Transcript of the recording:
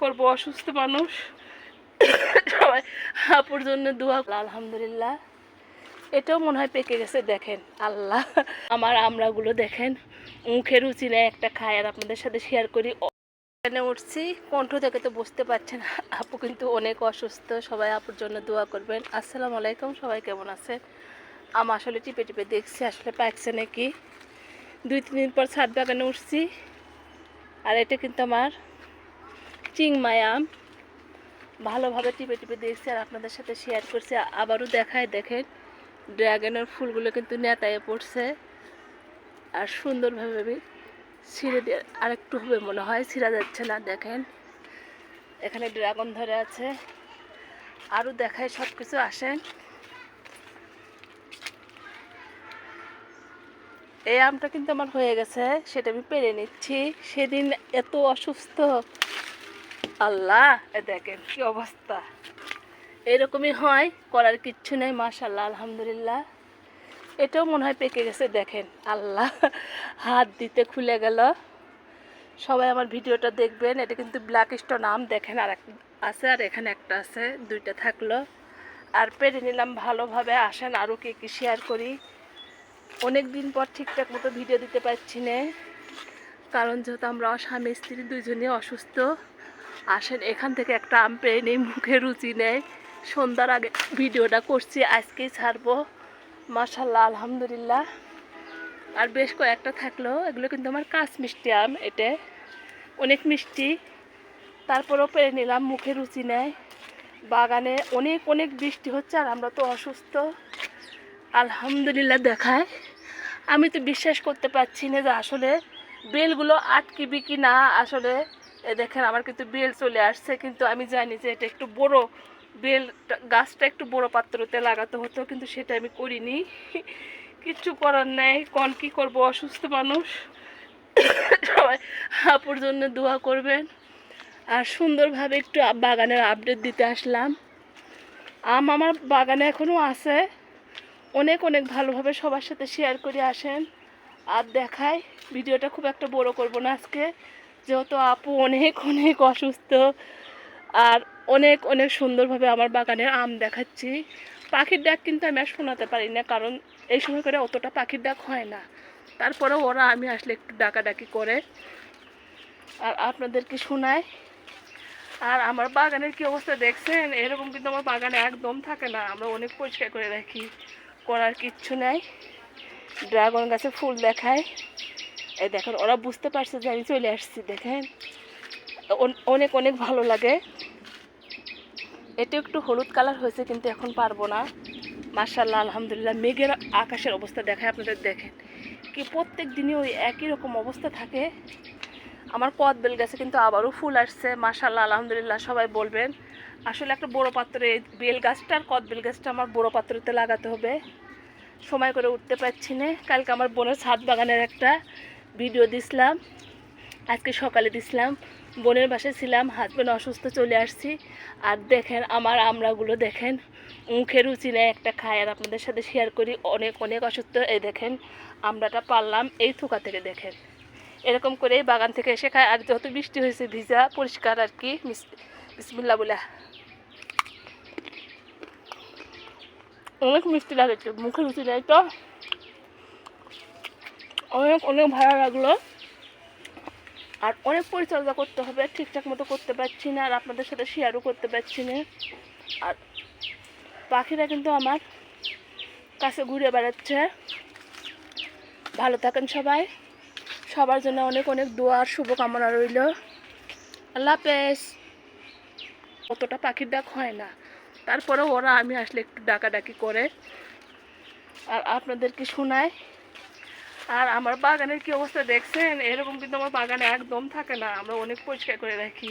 করব, অসুস্থ মানুষ। সবাই আপুর জন্য দোয়া। আলহামদুলিল্লাহ, এটাও মনে হয় পেকে গেছে। দেখেন আল্লাহ, আমার আমড়াগুলো দেখেন, মুখে রুচি নেই একটা খাই। আর আপনাদের সাথে শেয়ার করি। এখানে উঠছি, কণ্ঠ থেকে তো বুঝতে পারছেন আপু কিন্তু অনেক অসুস্থ। সবাই আপুর জন্য দোয়া করবেন। আসসালামু আলাইকুম, সবাই কেমন আছেন? আম আসলে টিপে টিপে দেখছি আসলে পাকছে নাকি। 2-3 দিন পর ছাদ বাগানে উঠছি। আর এটা কিন্তু আমার চিংমাই আম। ভালোভাবে টিপে টিপে দেখছি আর আপনাদের সাথে শেয়ার করছি। আবারও দেখায়, দেখেন ড্রাগনের ফুলগুলো কিন্তু নেতায় পড়ছে। আর সুন্দরভাবে আমি ছিঁড়ে দিয়ে আরেকটু হবে মনে হয়, ছিঁড়া যাচ্ছে না। দেখেন এখানে ড্রাগন ধরে আছে। আরও দেখায় সব কিছু। আসেন, এই আমটা কিন্তু আমার হয়ে গেছে, সেটা আমি পেরে নিচ্ছি। সেদিন এত অসুস্থ, আল্লাহ দেখেন কি অবস্থা। এরকমই হয়, করার কিচ্ছু নেই। মাশাআল্লাহ, আলহামদুলিল্লাহ, এটাও মনে হয় পেকে গেছে। দেখেন আল্লাহ, হাত দিতে খুলে গেল। সবাই আমার ভিডিওটা দেখবেন। এটা কিন্তু ব্ল্যাক স্টোন আম। দেখেন আর আছে, আর এখানে একটা আছে, দুইটা থাকলো। আর পেরে নিলাম ভালোভাবে। আসেন আরও কি শেয়ার করি। অনেক দিন পর ঠিকঠাক মতো ভিডিও দিতে পারছি না, কারণ যেহেতু আমরা স্বামী স্ত্রী দুজনেই অসুস্থ। আসেন এখান থেকে একটা আম পেয়ে নেই, মুখে রুচি নেই। সন্ধ্যার আগে ভিডিওটা করছি, আজকেই ছাড়বো। মাশাআল্লাহ, আলহামদুলিল্লাহ। আর বেশ কয়েকটা থাকলো। এগুলো কিন্তু আমার কাঁচ মিষ্টি আম, এটা অনেক মিষ্টি। তারপরেও পেরে নিলাম, মুখে রুচি নেয়। বাগানে অনেক অনেক বৃষ্টি হচ্ছে আর আমরা তো অসুস্থ। আলহামদুলিল্লাহ দেখায়, আমি তো বিশ্বাস করতে পারছি না যে আসলে বেলগুলো আটকিবি কি না। আসলে দেখেন আমার কিন্তু বেল চলে আসছে, কিন্তু আমি জানি যে এটা একটু বড় বেল, গাছটা একটু বড় পাত্রতে লাগাতে হতো, কিন্তু সেটা আমি করিনি। কিচ্ছু করার নেই, কোন কি করব, অসুস্থ মানুষ। সবাই আপুর জন্য দোয়া করবেন। আর সুন্দরভাবে একটু বাগানের আপডেট দিতে আসলাম। আম আমার বাগানে এখনও আছে, অনেক অনেক ভালোভাবে সবার সাথে শেয়ার করে। আসেন আর দেখাই। ভিডিওটা খুব একটা বড় করব না আজকে, যেহেতু আপু অনেক অনেক অসুস্থ। আর অনেক অনেক সুন্দরভাবে আমার বাগানের আম দেখাচ্ছি। পাখির ডাক কিন্তু আমি আর শোনাতে পারি না, কারণ এই সময় করে অতটা পাখির ডাক হয় না। তারপরে ওরা আমি আসলে একটু ডাকাডাকি করে আর আপনাদেরকে শোনায়। আর আমার বাগানের কি অবস্থা দেখছেন? এরকম কিন্তু আমার বাগানে একদম থাকে না, আমরা অনেক পরিষ্কার করে রাখি, করার কিচ্ছু নাই। ড্রাগন গাছে ফুল দেখায়, এই দেখেন ওরা বুঝতে পারছে যে আমি চলে আসছি। দেখেন অনেক অনেক ভালো লাগে। এটা একটু হলুদ কালার হয়েছে, কিন্তু এখন পারবো না। মাশাআল্লাহ, আলহামদুলিল্লাহ। মেঘের আকাশের অবস্থা দেখায় আপনাদের। দেখেন কি প্রত্যেক দিনই ওই একই রকম অবস্থা থাকে। আমার কদবেল গাছে কিন্তু আবারও ফুল আসছে। মাশাআল্লাহ, আলহামদুলিল্লাহ। সবাই বলবেন আসলে একটা বড় পাত্রে, বেল গাছটা আর কদবেল গাছটা আমার বড় পাত্রতে লাগাতে হবে। সময় করে উঠতে পারছি না। কালকে আমার বোনের ছাদ বাগানের একটা ভিডিও দিছিলাম, আজকে সকালে দিছিলাম। বোনের বাসায় ছিলাম, হাজব্যান্ড অসুস্থ, চলে আসছি। আর দেখেন আমার আমড়াগুলো দেখেন, মুখে রুচি নেয় একটা খাই। আর আপনাদের সাথে শেয়ার করি, অনেক অনেক অসুস্থ। এই দেখেন আমড়াটা পারলাম এই থোকা থেকে। দেখেন এরকম করে বাগান থেকে এসে খায়। আর যত বৃষ্টি হয়েছে ভিজা পরিষ্কার আর কি। বিসমিল্লাহ বলে অনেক মিষ্টি লাগছে, মুখে রুচি নেয় তো অনেক অনেক ভালো লাগলো। আর অনেক পরিচর্যা করতে হবে, ঠিকঠাক মতো করতে পারছি না, আর আপনাদের সাথে শেয়ারও করতে পারছি না। আর পাখিরা কিন্তু আমার কাছে ঘুরে বেড়াচ্ছে। ভালো থাকেন সবাই, সবার জন্য অনেক অনেক দোয়া আর শুভকামনা রইল। আল্লাহ হাফেজ। অতটা পাখির ডাক হয় না, তারপরেও ওরা আমি আসলে একটু ডাকাডাকি করে আর আপনাদেরকে শোনায়। আর আমার বাগানের কি অবস্থা দেখছেন? এরকম কিন্তু আমার বাগানে একদম থাকে না, আমরা অনেক পরিষ্কার করে রাখি।